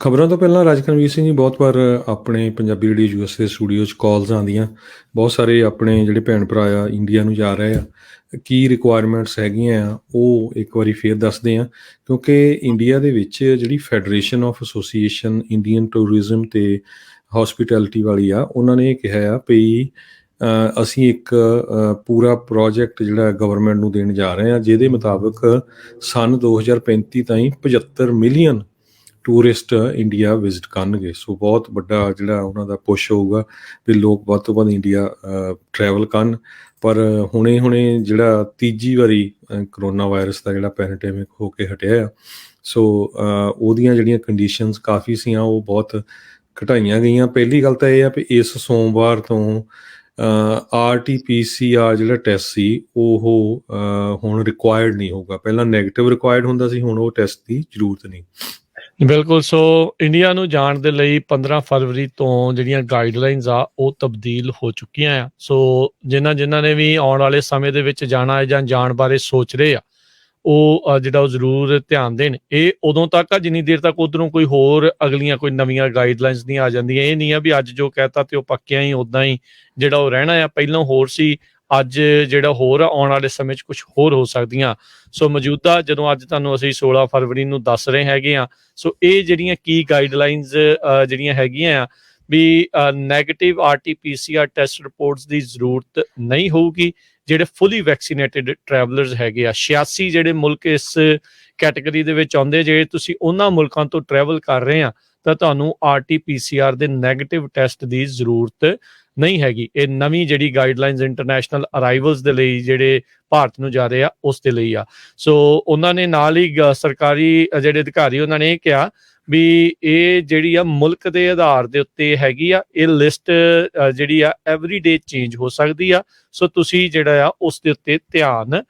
ਖਬਰਾਂ ਤੋਂ ਪਹਿਲਾਂ ਰਾਜਕਨਵੀਰ ਸਿੰਘ ਜੀ ਬਹੁਤ ਵਾਰ ਆਪਣੇ ਪੰਜਾਬੀ ਰੇਡੀਓ ਯੂਐਸ ਦੇ ਸਟੂਡੀਓ 'ਚ ਕਾਲਸ ਆਉਂਦੀਆਂ। ਬਹੁਤ ਸਾਰੇ ਆਪਣੇ ਜਿਹੜੇ ਭੈਣ ਭਰਾ ਆ ਇੰਡੀਆ ਨੂੰ ਜਾ ਰਹੇ ਆ, ਕੀ ਰਿਕੁਆਇਰਮੈਂਟਸ ਹੈਗੀਆਂ ਆ ਉਹ ਇੱਕ ਵਾਰੀ ਫੇਰ ਦੱਸਦੇ ਆ। ਕਿਉਂਕਿ ਇੰਡੀਆ ਦੇ ਵਿੱਚ ਜਿਹੜੀ federation of association Indian tourism ਅਤੇ ਹੋਸਪੀਟੈਲਿਟੀ ਵਾਲੀ ਆ, ਉਹਨਾਂ ਨੇ ਇਹ ਕਿਹਾ ਆ ਵੀ ਅਸੀਂ ਇੱਕ ਪੂਰਾ ਪ੍ਰੋਜੈਕਟ ਜਿਹੜਾ ਗਵਰਨਮੈਂਟ ਨੂੰ ਦੇਣ ਜਾ ਰਹੇ ਹਾਂ, ਜਿਹਦੇ ਮੁਤਾਬਕ ਸੰਨ 2035 ਤਾਈਂ 75 ਮਿਲੀਅਨ ਟੂਰਿਸਟ ਇੰਡੀਆ ਵਿਜ਼ਿਟ ਕਰਨਗੇ। ਸੋ ਬਹੁਤ ਵੱਡਾ ਜਿਹੜਾ ਉਹਨਾਂ ਦਾ ਪੁਸ਼ ਹੋਊਗਾ ਵੀ ਲੋਕ ਵੱਧ ਤੋਂ ਵੱਧ ਇੰਡੀਆ ਟਰੈਵਲ ਕਰਨ। ਪਰ ਹੁਣੇ ਜਿਹੜਾ ਤੀਜੀ ਵਾਰੀ ਕਰੋਨਾ ਵਾਇਰਸ ਦਾ ਜਿਹੜਾ ਪੈਂਡੇਮਿਕ ਹੋ ਕੇ ਹਟਿਆ ਆ, ਸੋ ਉਹਦੀਆਂ ਜਿਹੜੀਆਂ ਕੰਡੀਸ਼ਨਸ ਕਾਫੀ ਸੀਆਂ ਉਹ ਬਹੁਤ ਘਟਾਈਆਂ ਗਈਆਂ। ਪਹਿਲੀ ਗੱਲ ਤਾਂ ਇਹ ਆ ਵੀ ਇਸ ਸੋਮਵਾਰ ਤੋਂ RT-PCR ਜਿਹੜਾ ਟੈਸਟ ਸੀ ਉਹ ਹੁਣ ਰਿਕੁਆਇਰਡ ਨਹੀਂ ਹੋਊਗਾ। ਪਹਿਲਾਂ ਨੈਗੇਟਿਵ ਰਿਕੁਆਇਰਡ ਹੁੰਦਾ ਸੀ, ਹੁਣ ਉਹ ਟੈਸਟ ਦੀ ਜ਼ਰੂਰਤ ਨਹੀਂ। ਬਿਲਕੁਲ। ਸੋ ਇੰਡੀਆ ਨੂੰ ਜਾਣ ਦੇ ਲਈ 15 ਫਰਵਰੀ ਤੋਂ ਜਿਹੜੀਆਂ ਗਾਈਡਲਾਈਨਸ ਆ ਉਹ ਤਬਦੀਲ ਹੋ ਚੁੱਕੀਆਂ ਆ। ਸੋ ਜਿਨ੍ਹਾਂ ਨੇ ਵੀ ਆਉਣ ਵਾਲੇ ਸਮੇਂ ਦੇ ਵਿੱਚ ਜਾਣਾ ਹੈ ਜਾਂ ਜਾਣ ਬਾਰੇ ਸੋਚ ਰਹੇ ਆ, ਉਹ ਜਿਹੜਾ ਉਹ ਜ਼ਰੂਰ ਧਿਆਨ ਦੇਣ। ਇਹ ਉਦੋਂ ਤੱਕ ਆ ਜਿੰਨੀ ਦੇਰ ਤੱਕ ਉੱਧਰੋਂ ਕੋਈ ਹੋਰ ਅਗਲੀਆਂ ਕੋਈ ਨਵੀਆਂ ਗਾਈਡਲਾਈਨਸ ਨਹੀਂ ਆ ਜਾਂਦੀਆਂ। ਇਹ ਨਹੀਂ ਆ ਵੀ ਅੱਜ ਜੋ ਕਹਿਤਾ ਤੇ ਉਹ ਪੱਕਿਆਂ ਹੀ ਉੱਦਾਂ ਹੀ ਜਿਹੜਾ ਉਹ ਰਹਿਣਾ ਆ। ਪਹਿਲਾਂ ਹੋਰ ਸੀ, ਅੱਜ ਜਿਹੜਾ ਹੋਰ ਆਉਣ ਵਾਲੇ ਸਮੇਂ 'ਚ ਕੁਛ ਹੋਰ ਹੋ ਸਕਦੀਆਂ। ਸੋ ਮੌਜੂਦਾ ਜਦੋਂ ਅੱਜ ਤੁਹਾਨੂੰ ਅਸੀਂ 16 ਫਰਵਰੀ ਨੂੰ ਦੱਸ ਰਹੇ ਹੈਗੇ ਆ, ਸੋ ਇਹ ਜਿਹੜੀਆਂ ਕੀ ਗਾਈਡਲਾਈਨਸ ਜਿਹੜੀਆਂ ਹੈਗੀਆਂ ਆ ਵੀ ਨੈਗੇਟਿਵ RT-PCR ਟੈਸਟ ਰਿਪੋਰਟਸ ਦੀ ਜ਼ਰੂਰਤ ਨਹੀਂ ਹੋਊਗੀ। ਜਿਹੜੇ ਫੁੱਲੀ ਵੈਕਸੀਨੇਟਿਡ ਟਰੈਵਲਰਸ ਹੈਗੇ ਆ, 86 ਜਿਹੜੇ ਮੁਲਕ ਇਸ ਕੈਟੇਗਰੀ ਦੇ ਵਿੱਚ ਆਉਂਦੇ, ਜੇ ਤੁਸੀਂ ਉਹਨਾਂ ਮੁਲਕਾਂ ਤੋਂ ਟਰੈਵਲ ਕਰ ਰਹੇ ਆ ਤਾਂ ਤੁਹਾਨੂੰ RT-PCR ਦੇ ਨੈਗੇਟਿਵ ਟੈਸਟ ਦੀ ਜ਼ਰੂਰਤ ਨਹੀਂ ਹੈਗੀ। ਇਹ ਨਵੀਂ ਜਿਹੜੀ ਗਾਈਡਲਾਈਨਸ ਇੰਟਰਨੈਸ਼ਨਲ ਅਰਾਈਵਲਸ ਦੇ ਲਈ ਜਿਹੜੇ ਭਾਰਤ ਨੂੰ ਜਾ ਰਹੇ ਆ ਉਸ ਦੇ ਲਈ ਆ। ਸੋ ਉਹਨਾਂ ਨੇ ਨਾਲ ਹੀ ਸਰਕਾਰੀ ਜਿਹੜੇ ਅਧਿਕਾਰੀ ਉਹਨਾਂ ਨੇ ਇਹ ਕਿਹਾ ਵੀ ਇਹ ਜਿਹੜੀ ਆ ਮੁਲਕ ਦੇ ਆਧਾਰ ਦੇ ਉੱਤੇ ਹੈਗੀ ਆ। ਇਹ ਲਿਸਟ ਜਿਹੜੀ ਆ ਐਵਰੀ ਡੇ ਚੇਂਜ ਹੋ ਸਕਦੀ ਆ। ਸੋ ਤੁਸੀਂ ਜਿਹੜਾ ਆ ਉਸ ਦੇ ਉੱਤੇ ਧਿਆਨ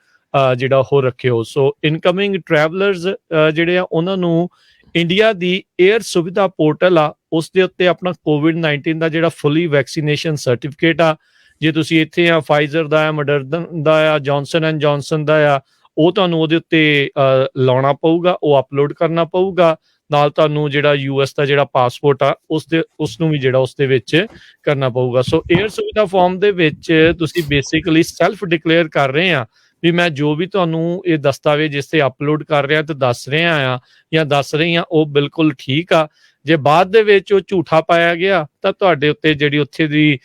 ਜਿਹੜਾ ਉਹ ਰੱਖਿਓ। ਸੋ ਇਨਕਮਿੰਗ ਟਰੈਵਲਰਸ ਜਿਹੜੇ ਆ ਉਹਨਾਂ ਨੂੰ ਇੰਡੀਆ ਦੀ ਏਅਰ ਸੁਵਿਧਾ ਪੋਰਟਲ ਆ ਉਸ ਦੇ ਉੱਤੇ ਆਪਣਾ COVID-19 ਦਾ ਜਿਹੜਾ ਫੁੱਲੀ ਵੈਕਸੀਨੇਸ਼ਨ ਸਰਟੀਫਿਕੇਟ ਆ, ਜੇ ਤੁਸੀਂ ਇੱਥੇ ਆ ਫਾਈਜ਼ਰ ਦਾ ਆ, ਮੋਡਰਨ ਦਾ ਆ, ਜੌਨਸਨ ਦਾ ਆ, ਉਹ ਤੁਹਾਨੂੰ ਉਹਦੇ ਉੱਤੇ ਲਾਉਣਾ ਪਊਗਾ, ਉਹ ਅਪਲੋਡ ਕਰਨਾ ਪਊਗਾ। ਨਾਲ ਤੁਹਾਨੂੰ ਜਿਹੜਾ US ਦਾ ਜਿਹੜਾ ਪਾਸਪੋਰਟ ਆ ਉਸ ਨੂੰ ਵੀ ਜਿਹੜਾ ਉਸ ਦੇ ਵਿੱਚ ਕਰਨਾ ਪਊਗਾ। ਸੋ ਏਅਰ ਸੁਵਿਧਾ ਫਾਰਮ ਦੇ ਵਿੱਚ ਤੁਸੀਂ ਬੇਸਿਕਲੀ ਸੈਲਫ ਡਿਕਲੇਅਰ ਕਰ ਰਹੇ ਆ ਵੀ ਮੈਂ ਜੋ ਵੀ ਤੁਹਾਨੂੰ ਇਹ ਦਸਤਾਵੇਜ਼ ਇਸ ਤੇ ਅਪਲੋਡ ਕਰ ਰਿਹਾ ਤੇ ਦੱਸ ਰਿਹਾ ਆ ਜਾਂ ਦੱਸ ਰਹੀ ਆ ਉਹ ਬਿਲਕੁਲ ਠੀਕ ਆ। ਜੇ ਬਾਅਦ ਦੇ ਵਿੱਚ ਉਹ ਝੂਠਾ ਪਾਇਆ ਗਿਆ ਤਾਂ ਤੁਹਾਡੇ ਉੱਤੇ ਜਿਹੜੀ ਉੱਥੇ ਦੀ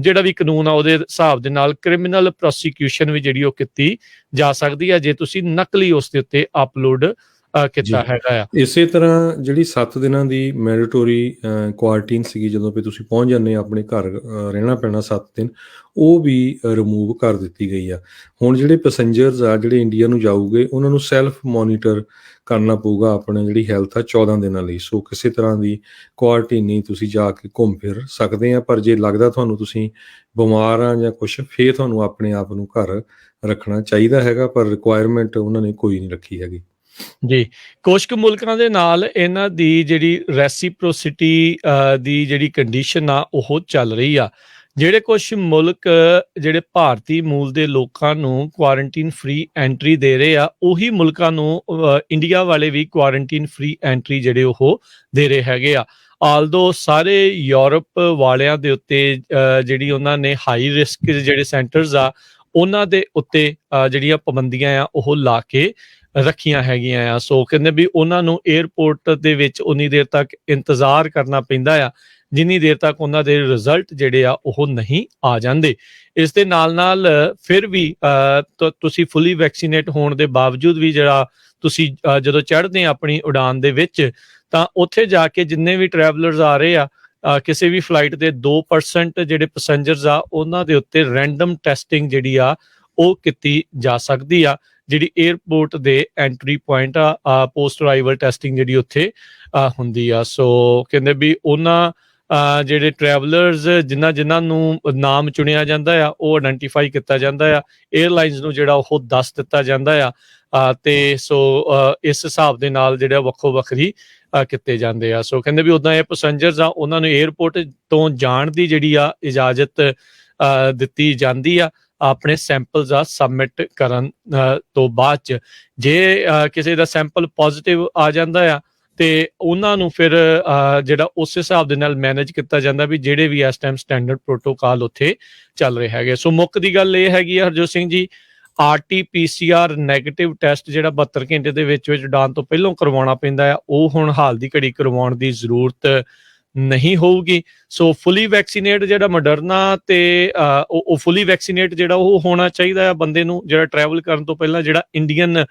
ਜਿਹੜਾ ਵੀ ਕਾਨੂੰਨ ਆ ਉਹਦੇ ਹਿਸਾਬ ਦੇ ਨਾਲ ਕ੍ਰਿਮੀਨਲ ਪ੍ਰੋਸੀਕਿਊਸ਼ਨ ਵੀ ਜਿਹੜੀ ਉਹ ਕੀਤੀ ਜਾ ਸਕਦੀ ਆ ਜੇ ਤੁਸੀਂ ਨਕਲੀ ਉਸ ਦੇ ਉੱਤੇ ਅਪਲੋਡ ਕੀਤਾ ਹੈਗਾ ਆ। ਇਸੇ ਤਰ੍ਹਾਂ ਜਿਹੜੀ 7 ਦਿਨਾਂ ਦੀ ਮੈਂਡੇਟੋਰੀ ਕੁਆਰੰਟੀਨ ਸੀਗੀ, ਜਦੋਂ ਵੀ ਤੁਸੀਂ ਪਹੁੰਚ ਜਾਂਦੇ ਆਪਣੇ ਘਰ ਰਹਿਣਾ ਪੈਣਾ 7 ਦਿਨ, ਉਹ ਵੀ ਰਿਮੂਵ ਕਰ ਦਿੱਤੀ ਗਈ ਆ। ਹੁਣ ਜਿਹੜੇ ਪੈਸੰਜਰਸ ਆ ਜਿਹੜੇ ਇੰਡੀਆ ਨੂੰ ਜਾਊਗੇ ਉਹਨਾਂ ਨੂੰ ਸੈਲਫ ਮੋਨੀਟਰ ਕਰਨਾ ਪਊਗਾ ਆਪਣੀ ਜਿਹੜੀ ਹੈਲਥ ਆ 14 ਦਿਨਾਂ ਲਈ। ਸੋ ਕਿਸੇ ਤਰ੍ਹਾਂ ਦੀ ਕੁਆਰੰਟੀਨ ਨਹੀਂ, ਤੁਸੀਂ ਜਾ ਕੇ ਘੁੰਮ ਫਿਰ ਸਕਦੇ ਆ। ਪਰ ਜੇ ਲੱਗਦਾ ਤੁਹਾਨੂੰ ਤੁਸੀਂ ਬਿਮਾਰ ਆ ਜਾਂ ਕੁਛ, ਫੇਰ ਤੁਹਾਨੂੰ ਆਪਣੇ ਆਪ ਨੂੰ ਘਰ ਰੱਖਣਾ ਚਾਹੀਦਾ ਹੈਗਾ। ਪਰ ਰਿਕੁਆਇਰਮੈਂਟ ਉਹਨਾਂ ਨੇ ਕੋਈ ਨਹੀਂ ਰੱਖੀ ਹੈਗੀ ਜੀ। ਕੁਝ ਕੁ ਮੁਲਕਾਂ ਦੇ ਨਾਲ ਇਹਨਾਂ ਦੀ ਜਿਹੜੀ ਰੈਸੀਪ੍ਰੋਸਿਟੀ ਦੀ ਜਿਹੜੀ ਕੰਡੀਸ਼ਨ ਆ ਉਹ ਚੱਲ ਰਹੀ ਆ। ਜਿਹੜੇ ਕੁਝ ਮੁਲਕ ਜਿਹੜੇ ਭਾਰਤੀ ਮੂਲ ਦੇ ਲੋਕਾਂ ਨੂੰ ਕੁਆਰੰਟੀਨ ਫ੍ਰੀ ਐਂਟਰੀ ਦੇ ਰਹੇ ਆ, ਉਹੀ ਮੁਲਕਾਂ ਨੂੰ ਇੰਡੀਆ ਵਾਲੇ ਵੀ ਕੁਆਰੰਟੀਨ ਫ੍ਰੀ ਐਂਟਰੀ ਜਿਹੜੇ ਉਹ ਦੇ ਰਹੇ ਹੈਗੇ ਆ। ਆਲਦੋ ਸਾਰੇ ਯੂਰਪ ਵਾਲਿਆਂ ਦੇ ਉੱਤੇ ਜਿਹੜੀ ਉਹਨਾਂ ਨੇ ਹਾਈ ਰਿਸਕ ਜਿਹੜੇ ਸੈਂਟਰਸ ਆ ਉਹਨਾਂ ਦੇ ਉੱਤੇ ਜਿਹੜੀਆਂ ਪਾਬੰਦੀਆਂ ਆ ਉਹ ਲਾ ਕੇ ਰੱਖੀਆਂ ਹੈਗੀਆਂ ਆ। ਸੋ ਕਹਿੰਦੇ ਵੀ ਉਹਨਾਂ ਨੂੰ ਏਅਰਪੋਰਟ ਦੇ ਵਿੱਚ ਉਨੀ ਦੇਰ ਤੱਕ ਇੰਤਜ਼ਾਰ ਕਰਨਾ ਪੈਂਦਾ ਆ ਜਿੰਨੀ ਦੇਰ ਤੱਕ ਉਹਨਾਂ ਦੇ ਰਿਜ਼ਲਟ ਜਿਹੜੇ ਆ ਉਹ ਨਹੀਂ ਆ ਜਾਂਦੇ। ਇਸ ਦੇ ਨਾਲ ਫਿਰ ਵੀ ਤੁਸੀਂ ਫੁੱਲੀ ਵੈਕਸੀਨੇਟ ਹੋਣ ਦੇ ਬਾਵਜੂਦ ਵੀ ਜਿਹੜਾ ਤੁਸੀਂ ਜਦੋਂ ਚੜ੍ਹਦੇ ਆ ਆਪਣੀ ਉਡਾਨ ਦੇ ਵਿੱਚ ਤਾਂ ਉੱਥੇ ਜਾ ਕੇ ਜਿੰਨੇ ਵੀ ਟਰੈਵਲਰਸ ਆ ਰਹੇ ਆ ਕਿਸੇ ਵੀ ਫਲਾਈਟ ਦੇ 2% ਜਿਹੜੇ ਪੈਸੰਜਰਸ ਆ ਉਹਨਾਂ ਦੇ ਉੱਤੇ ਰੈਂਡਮ ਟੈਸਟਿੰਗ ਜਿਹੜੀ ਆ ਉਹ ਕੀਤੀ ਜਾ ਸਕਦੀ ਆ। ਜਿਹੜੀ ਏਅਰਪੋਰਟ ਦੇ ਐਂਟਰੀ ਪੁਆਇੰਟ ਆ ਪੋਸਟ ਅਰਾਈਵਲ ਟੈਸਟਿੰਗ ਜਿਹੜੀ ਉੱਥੇ ਹੁੰਦੀ ਆ। ਸੋ ਕਹਿੰਦੇ ਵੀ ਉਹਨਾਂ ਜਿਹੜੇ ਟਰੈਵਲਰਸ ਜਿਨ੍ਹਾਂ ਨੂੰ ਨਾਮ ਚੁਣਿਆ ਜਾਂਦਾ ਆ ਉਹ ਆਇਡੈਂਟੀਫਾਈ ਕੀਤਾ ਜਾਂਦਾ ਆ, ਏਅਰਲਾਈਨਸ ਨੂੰ ਜਿਹੜਾ ਉਹ ਦੱਸ ਦਿੱਤਾ ਜਾਂਦਾ ਆ ਤੇ ਸੋ ਇਸ ਹਿਸਾਬ ਦੇ ਨਾਲ ਜਿਹੜਾ ਵੱਖੋ ਵੱਖਰੀ ਕੀਤੇ ਜਾਂਦੇ ਆ। ਸੋ ਕਹਿੰਦੇ ਵੀ ਉੱਦਾਂ ਇਹ ਪੈਸੰਜਰਸ ਆ ਉਹਨਾਂ ਨੂੰ ਏਅਰਪੋਰਟ ਤੋਂ ਜਾਣ ਦੀ ਜਿਹੜੀ ਆ ਇਜਾਜ਼ਤ ਦਿੱਤੀ ਜਾਂਦੀ ਆ ਆਪਣੇ ਸੈਂਪਲਸ ਆ ਸਬਮਿਟ ਕਰਨ ਤੋਂ ਬਾਅਦ 'ਚ। ਜੇ ਕਿਸੇ ਦਾ ਸੈਂਪਲ ਪੋਜ਼ੀਟਿਵ ਆ ਜਾਂਦਾ ਆ ਤੇ ਉਹਨਾਂ ਨੂੰ ਫਿਰ ਜਿਹੜਾ ਉਸ ਹਿਸਾਬ ਦੇ ਨਾਲ ਮੈਨੇਜ ਕੀਤਾ ਜਾਂਦਾ ਵੀ ਜਿਹੜੇ ਵੀ ਇਸ ਟਾਈਮ ਸਟੈਂਡਰਡ ਪ੍ਰੋਟੋਕਾਲ ਉੱਥੇ ਚੱਲ ਰਹੇ ਹੈਗੇ। ਸੋ ਮੁੱਖ ਦੀ ਗੱਲ ਇਹ ਹੈਗੀ ਆ Harjot Singh ji, RT-PCR negative test ਜਿਹੜਾ 72 ਘੰਟੇ ਦੇ ਵਿੱਚ ਉਡਾਣ ਤੋਂ ਪਹਿਲਾਂ ਕਰਵਾਉਣਾ ਪੈਂਦਾ ਆ, ਉਹ ਹੁਣ ਹਾਲ ਦੀ ਘੜੀ ਕਰਵਾਉਣ ਦੀ ਜ਼ਰੂਰਤ ਨਹੀਂ ਹੋਊਗੀ। ਸੋ ਫੁੱਲੀ ਵੈਕਸੀਨੇਟ ਜਿਹੜਾ ਮੋਡਰਨਾ ਤੇ ਉਹ ਫੁੱਲੀ ਵੈਕਸੀਨੇਟ ਜਿਹੜਾ ਉਹ ਹੋਣਾ ਚਾਹੀਦਾ ਆ ਬੰਦੇ ਨੂੰ, ਜਿਹੜਾ ਟਰੈਵਲ ਕਰਨ ਤੋਂ ਪਹਿਲਾਂ, ਜਿਹੜਾ ਇੰਡੀਅਨ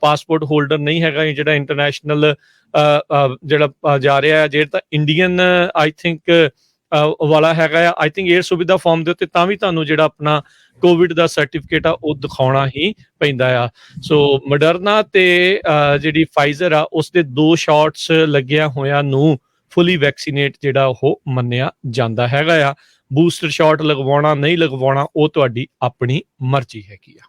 ਪਾਸਪੋਰਟ ਹੋਲਡਰ ਨਹੀਂ ਹੈਗਾ, ਜਿਹੜਾ ਇੰਟਰਨੈਸ਼ਨਲ ਜਿਹੜਾ ਜਾ ਰਿਹਾ, ਜਿਹੜਾ ਤਾਂ ਇੰਡੀਅਨ ਆਈ ਥਿੰਕ ਵਾਲਾ ਹੈਗਾ ਆ, ਆਈ ਥਿੰਕ 에ਅਰ ਸੁਵਿਧਾ ਫਾਰਮ ਦੇ ਉੱਤੇ ਤਾਂ ਵੀ ਤੁਹਾਨੂੰ ਜਿਹੜਾ ਆਪਣਾ ਕੋਵਿਡ ਦਾ ਸਰਟੀਫਿਕੇਟ ਆ ਉਹ ਦਿਖਾਉਣਾ ਹੀ ਪੈਂਦਾ ਆ। ਸੋ ਮੋਡਰਨਾ ਤੇ ਜਿਹੜੀ ਫਾਈਜ਼ਰ ਆ ਉਸ ਦੇ 2 ਸ਼ਾਟਸ ਲੱਗਿਆ ਹੋਇਆਂ ਨੂੰ ਫੁੱਲੀ ਵੈਕਸੀਨੇਟ ਜਿਹੜਾ ਉਹ ਮੰਨਿਆ ਜਾਂਦਾ ਹੈਗਾ ਆ। ਬੂਸਟਰ ਸ਼ਾਟ ਲਗਵਾਉਣਾ ਨਹੀਂ ਲਗਵਾਉਣਾ ਉਹ ਤੁਹਾਡੀ ਆਪਣੀ ਮਰਜ਼ੀ ਹੈਗੀ ਆ।